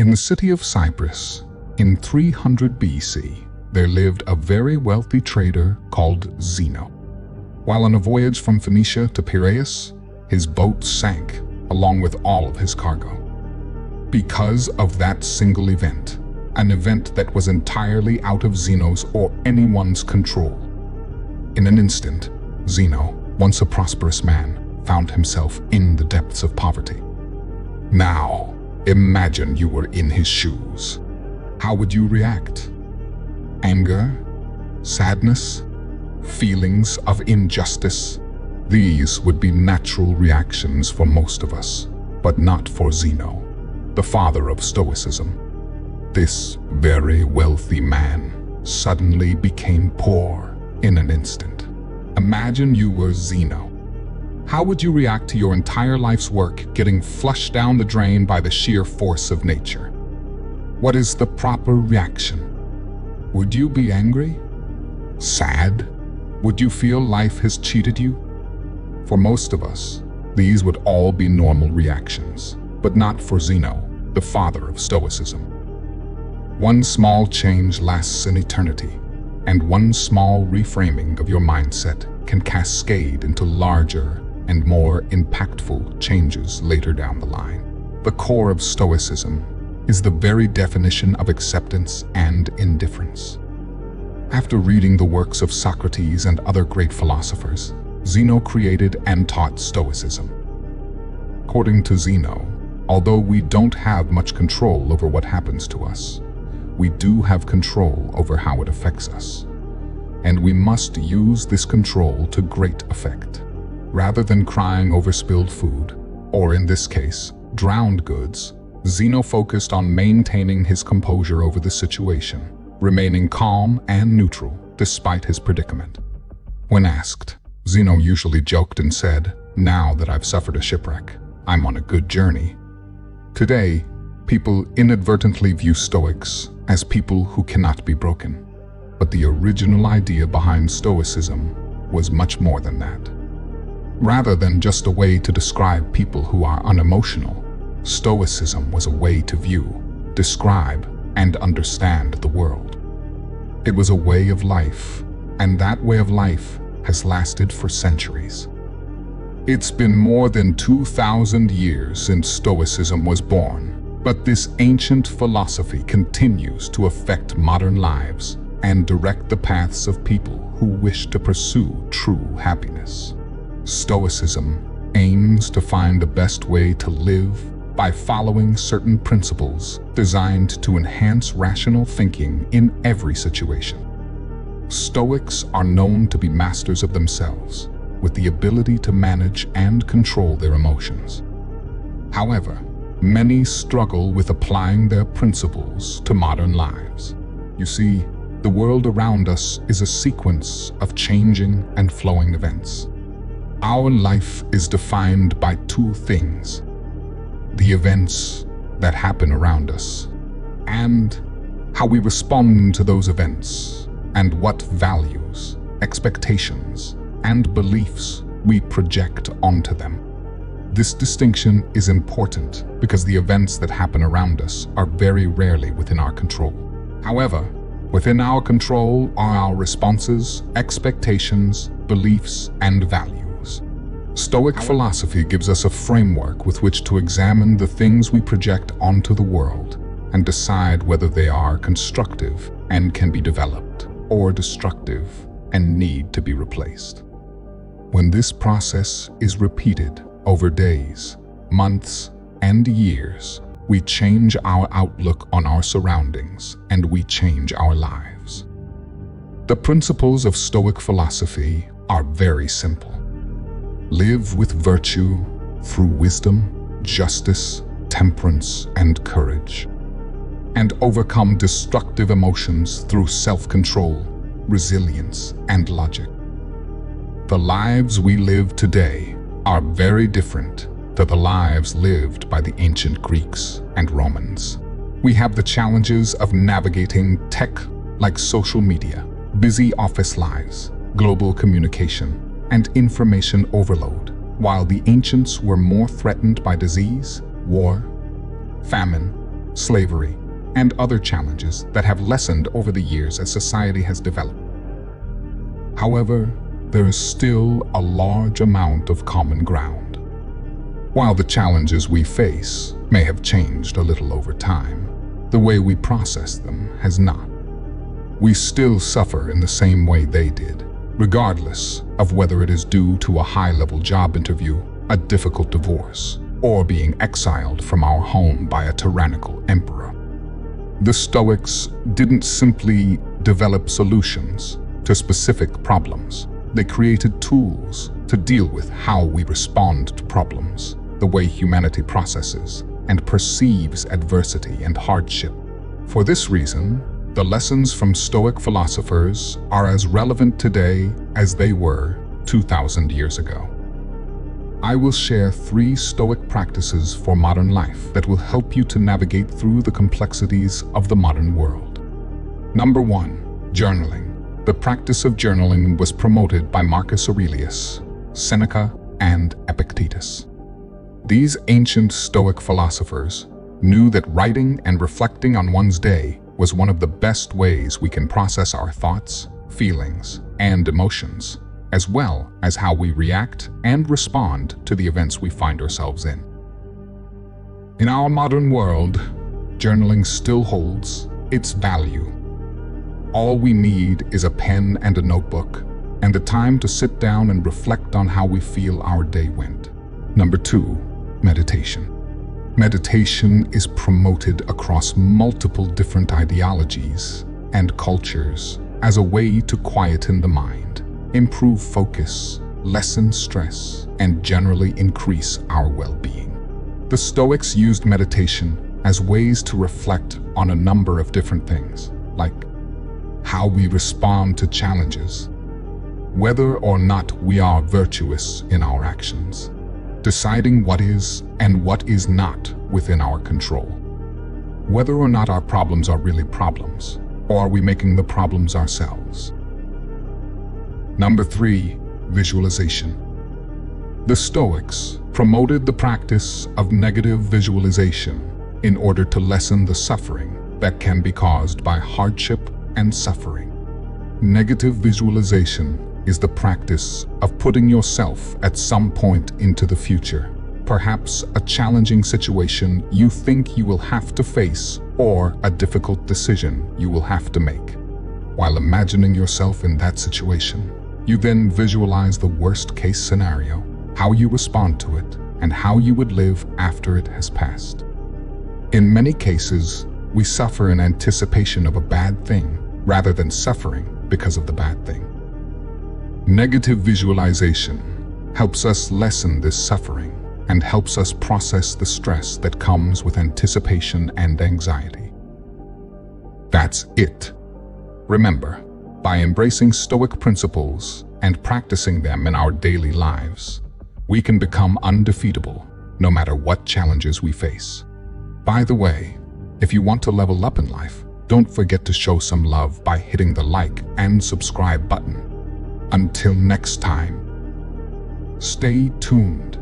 In the city of Cyprus, in 300 BC, there lived a very wealthy trader called Zeno. While on a voyage from Phoenicia to Piraeus, his boat sank along with all of his cargo. Because of that single event, an event that was entirely out of Zeno's or anyone's control. In an instant, Zeno, once a prosperous man, found himself in the depths of poverty. Now, imagine you were in his shoes. How would you react? Anger? Sadness? Feelings of injustice? These would be natural reactions for most of us, but not for Zeno, the father of Stoicism. This very wealthy man suddenly became poor in an instant. Imagine you were Zeno. How would you react to your entire life's work getting flushed down the drain by the sheer force of nature? What is the proper reaction? Would you be angry? Sad? Would you feel life has cheated you? For most of us, these would all be normal reactions, but not for Zeno, the father of Stoicism. One small change lasts an eternity, and one small reframing of your mindset can cascade into larger and more impactful changes later down the line. The core of Stoicism is the very definition of acceptance and indifference. After reading the works of Socrates and other great philosophers, Zeno created and taught Stoicism. According to Zeno, although we don't have much control over what happens to us, we do have control over how it affects us. And we must use this control to great effect. Rather than crying over spilled food, or in this case, drowned goods, Zeno focused on maintaining his composure over the situation, remaining calm and neutral despite his predicament. When asked, Zeno usually joked and said, "Now that I've suffered a shipwreck, I'm on a good journey." Today, people inadvertently view Stoics as people who cannot be broken. But the original idea behind Stoicism was much more than that. Rather than just a way to describe people who are unemotional, Stoicism was a way to view, describe, and understand the world. It was a way of life, and that way of life has lasted for centuries. It's been more than 2,000 years since Stoicism was born, but this ancient philosophy continues to affect modern lives and direct the paths of people who wish to pursue true happiness. Stoicism aims to find the best way to live by following certain principles designed to enhance rational thinking in every situation. Stoics are known to be masters of themselves, with the ability to manage and control their emotions. However, many struggle with applying their principles to modern lives. You see, the world around us is a sequence of changing and flowing events. Our life is defined by two things: the events that happen around us, and how we respond to those events, and what values, expectations, and beliefs we project onto them. This distinction is important because the events that happen around us are very rarely within our control. However, within our control are our responses, expectations, beliefs, and values. Stoic philosophy gives us a framework with which to examine the things we project onto the world and decide whether they are constructive and can be developed, or destructive and need to be replaced. When this process is repeated over days, months, and years, we change our outlook on our surroundings and we change our lives. The principles of Stoic philosophy are very simple. Live with virtue through wisdom, justice, temperance, and courage, and overcome destructive emotions through self-control, resilience, and logic. The lives we live today are very different to the lives lived by the ancient Greeks and Romans. We have the challenges of navigating tech like social media, busy office lives, global communication, and information overload, while the ancients were more threatened by disease, war, famine, slavery, and other challenges that have lessened over the years as society has developed. However, there is still a large amount of common ground. While the challenges we face may have changed a little over time, the way we process them has not. We still suffer in the same way they did, regardless of whether it is due to a high-level job interview, a difficult divorce, or being exiled from our home by a tyrannical emperor. The Stoics didn't simply develop solutions to specific problems. They created tools to deal with how we respond to problems, the way humanity processes and perceives adversity and hardship. For this reason, the lessons from Stoic philosophers are as relevant today as they were 2,000 years ago. I will share 3 Stoic practices for modern life that will help you to navigate through the complexities of the modern world. Number 1. Journaling. The practice of journaling was promoted by Marcus Aurelius, Seneca, and Epictetus. These ancient Stoic philosophers knew that writing and reflecting on one's day was one of the best ways we can process our thoughts, feelings, and emotions, as well as how we react and respond to the events we find ourselves in. In our modern world, journaling still holds its value. All we need is a pen and a notebook, and the time to sit down and reflect on how we feel our day went. Number 2. Meditation. Meditation is promoted across multiple different ideologies and cultures as a way to quieten the mind, improve focus, lessen stress, and generally increase our well-being. The Stoics used meditation as ways to reflect on a number of different things, like how we respond to challenges, whether or not we are virtuous in our actions, deciding what is and what is not within our control, whether or not our problems are really problems, or are we making the problems ourselves. Number 3. Visualization. The Stoics promoted the practice of negative visualization in order to lessen the suffering that can be caused by hardship and suffering. Negative visualization is the practice of putting yourself at some point into the future, perhaps a challenging situation you think you will have to face or a difficult decision you will have to make. While imagining yourself in that situation, you then visualize the worst-case scenario, how you respond to it, and how you would live after it has passed. In many cases, we suffer in anticipation of a bad thing rather than suffering because of the bad thing. Negative visualization helps us lessen this suffering and helps us process the stress that comes with anticipation and anxiety. That's it. Remember, by embracing Stoic principles and practicing them in our daily lives, we can become undefeatable no matter what challenges we face. By the way, if you want to level up in life, don't forget to show some love by hitting the like and subscribe button. Until next time, stay tuned.